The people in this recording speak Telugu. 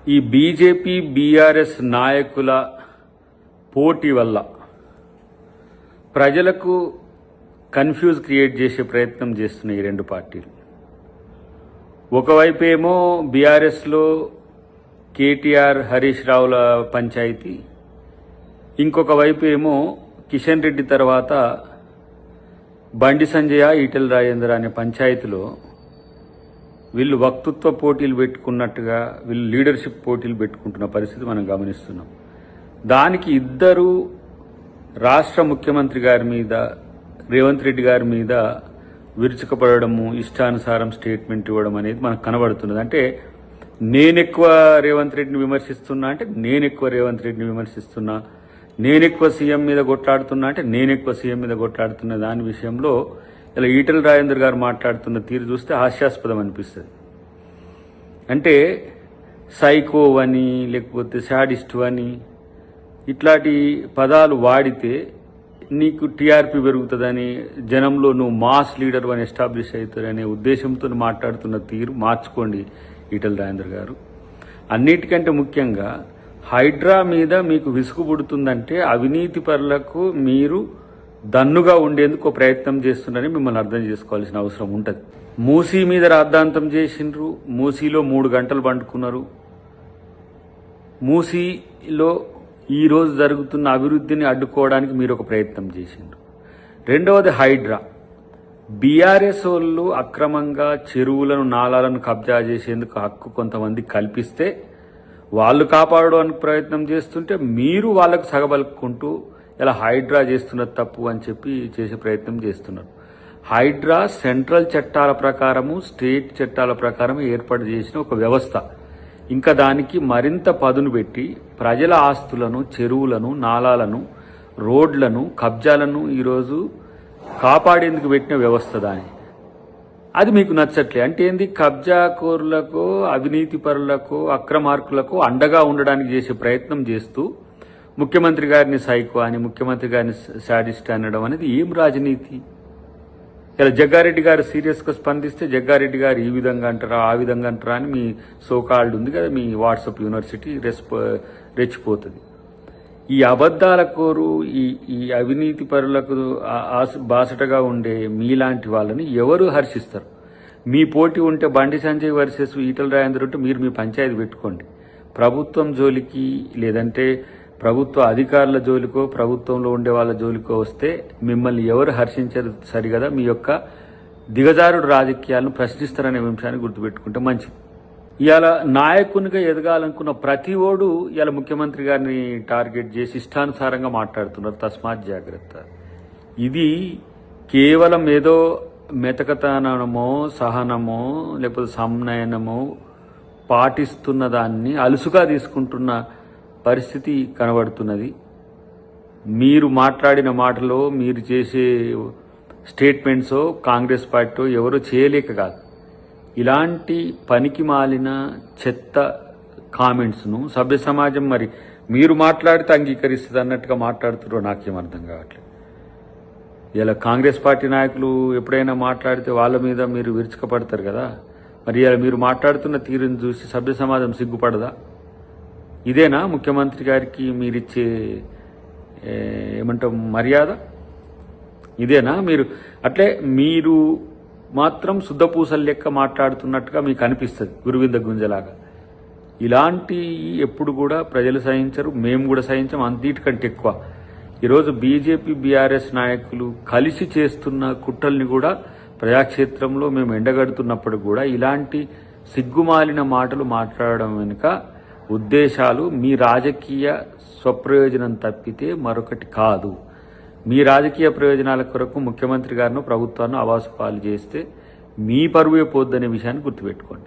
ఈ బీజేపీ బీఆర్ఎస్ నాయకుల పోటీ వల్ల ప్రజలకు కన్ఫ్యూజ్ క్రియేట్ చేసే ప్రయత్నం చేస్తున్నాయి ఈ రెండు పార్టీలు. ఒకవైపు ఏమో బీఆర్ఎస్లో కేటీఆర్ హరీష్ రావుల పంచాయతీ, ఇంకొక వైపు ఏమో కిషన్ రెడ్డి తర్వాత బండి సంజయ ఈటెల రాజేందర్ అనే పంచాయతీలో వీళ్ళు వక్తృత్వ పోటీలు పెట్టుకున్నట్టుగా వీళ్ళు లీడర్షిప్ పోటీలు పెట్టుకుంటున్న పరిస్థితి మనం గమనిస్తున్నాం. దానికి ఇద్దరు రాష్ట్ర ముఖ్యమంత్రి గారి మీద, రేవంత్ రెడ్డి గారి మీద విరుచుకుపడము, ఇష్టానుసారం స్టేట్మెంట్ ఇవ్వడం అనేది మనకు కనబడుతున్నది. అంటే నేనెక్కువ రేవంత్ రెడ్డిని విమర్శిస్తున్నా అంటే నేనెక్కువ రేవంత్ రెడ్డిని విమర్శిస్తున్నా, నేనెక్కువ సీఎం మీద కొట్లాడుతున్నా అంటే నేనెక్కువ సీఎం మీద కొట్లాడుతున్న దాని విషయంలో ఇలా ఈటెల రాజేందర్ గారు మాట్లాడుతున్న తీరు చూస్తే హాస్యాస్పదం అనిపిస్తుంది. అంటే సైకో అని లేకపోతే శాడిస్ట్ అని ఇట్లాంటి పదాలు వాడితే నీకు టీఆర్పీ పెరుగుతుందని, జనంలో నువ్వు మాస్ లీడర్ అని ఎస్టాబ్లిష్ అవుతారనే ఉద్దేశంతో మాట్లాడుతున్న తీరు మార్చుకోండి ఈటెల రాజేందర్ గారు. అన్నిటికంటే ముఖ్యంగా హైడ్రా మీద మీకు విసుగు పుడుతుందంటే అవినీతి పరులకు మీరు దన్నుగా ఉండేందుకు ప్రయత్నం చేస్తున్నారని మిమ్మల్ని అర్థం చేసుకోవాల్సిన అవసరం ఉంటుంది. మూసీ మీద రాద్ధాంతం చేసిండ్రు, మూసీలో 3 గంటలు పండుకున్నారు. మూసీలో ఈరోజు జరుగుతున్న అభివృద్ధిని అడ్డుకోవడానికి మీరు ఒక ప్రయత్నం చేసిండ్రు. రెండవది హైడ్రా. బీఆర్ఎస్ వాళ్ళు అక్రమంగా చెరువులను, నాలాలను కబ్జా చేసేందుకు హక్కు కొంతమంది కల్పిస్తే వాళ్ళు కాపాడడానికి ప్రయత్నం చేస్తుంటే మీరు వాళ్ళకు సగబలుకుంటూ ఇలా హైడ్రా చేస్తున్నది తప్పు అని చెప్పి చేసే ప్రయత్నం చేస్తున్నారు. హైడ్రా సెంట్రల్ చట్టాల ప్రకారము, స్టేట్ చట్టాల ప్రకారం ఏర్పాటు చేసిన ఒక వ్యవస్థ. ఇంకా దానికి మరింత పదును పెట్టి ప్రజల ఆస్తులను, చెరువులను, నాలాలను, రోడ్లను, కబ్జాలను ఈరోజు కాపాడేందుకు పెట్టిన వ్యవస్థ దాని. అది మీకు నచ్చట్లే అంటే ఏంది? కబ్జాకోరులకు, అవినీతి పరులకు, అక్రమార్కులకు అండగా ఉండడానికి చేసే ప్రయత్నం చేస్తూ ముఖ్యమంత్రి గారిని సైకో అని, ముఖ్యమంత్రి గారిని శాడిస్ట్ అనడం అనేది ఏం రాజనీతి? ఇలా జగ్గారెడ్డి గారు సీరియస్గా స్పందిస్తే జగ్గారెడ్డి గారు ఈ విధంగా అంటారా, ఆ విధంగా అంటారా అని మీ సోకాల్డ్ ఉంది కదా, మీ వాట్సాప్ యూనివర్సిటీ రెచ్చిపోతుంది. ఈ అబద్ధాల కోరు, ఈ అవినీతి పరులకు బాసటగా ఉండే మీలాంటి వాళ్ళని ఎవరు హర్షిస్తారు? మీ పోటీ ఉంటే బండి సంజయ్ వర్సెస్ ఈటెల రాజేందర్ ఉంటే మీరు మీ పంచాయతీ పెట్టుకోండి. ప్రభుత్వం జోలికి లేదంటే ప్రభుత్వ అధికారుల జోలికో, ప్రభుత్వంలో ఉండే వాళ్ళ జోలికో వస్తే మిమ్మల్ని ఎవరు హర్షించరు సరిగదా. మీ యొక్క దిగజారుడు రాజకీయాలను ప్రశ్నిస్తారనే విషయాన్ని గుర్తుపెట్టుకుంటే మంచిది. ఇవాళ నాయకునిగా ఎదగాలనుకున్న ప్రతి ఓడు ఇవాళ ముఖ్యమంత్రి గారిని టార్గెట్ చేసి ఇష్టానుసారంగా మాట్లాడుతున్నారు. తస్మాత్ జాగ్రత్త. ఇది కేవలం ఏదో మెతకతనమో, సహనమో, లేకపోతే సంనయనమో పాటిస్తున్న దాన్ని అలుసుగా తీసుకుంటున్న పరిస్థితి కనబడుతున్నది. మీరు మాట్లాడిన మాటలో, మీరు చేసే స్టేట్మెంట్సో కాంగ్రెస్ పార్టీ ఎవరో చేయలేక కాదు. ఇలాంటి పనికి మాలిన చెత్త కామెంట్స్ను సభ్య సమాజం మరి మీరు మాట్లాడితే అంగీకరిస్తుంది అన్నట్టుగా మాట్లాడుతున్నారో నాకేం అర్థం కావట్లేదు. ఇలా కాంగ్రెస్ పార్టీ నాయకులు ఎప్పుడైనా మాట్లాడితే వాళ్ళ మీద మీరు విరుచుకపడతారు కదా, మరి ఇలా మీరు మాట్లాడుతున్న తీరుని చూసి సభ్య సమాజం సిగ్గుపడదా? ఇదేనా ముఖ్యమంత్రి గారికి మీరిచ్చే ఏమంటాం మర్యాద? ఇదేనా? మీరు అట్లే మీరు మాత్రం శుద్ధపూసలు లెక్క మాట్లాడుతున్నట్టుగా మీకు అనిపిస్తుంది, గురువింద గుంజలాగా. ఇలాంటి ఎప్పుడు కూడా ప్రజలు సహించరు, మేము కూడా సహించం. అంతకంటే ఎక్కువ ఈరోజు బీజేపీ బీఆర్ఎస్ నాయకులు కలిసి చేస్తున్న కుట్రల్ని కూడా ప్రజాక్షేత్రంలో మేము ఎండగడుతున్నప్పుడు కూడా ఇలాంటి సిగ్గుమాలిన మాటలు మాట్లాడడం వెనుక ఉద్దేశాలు మీ రాజకీయ స్వప్రయోజనం తప్పితే మరొకటి కాదు. మీ రాజకీయ ప్రయోజనాల కొరకు ముఖ్యమంత్రి గారిను, ప్రభుత్వాన్ని అవాసుపాలు చేస్తే మీ పరువే పోద్దనే విషయాన్ని గుర్తుపెట్టుకోండి.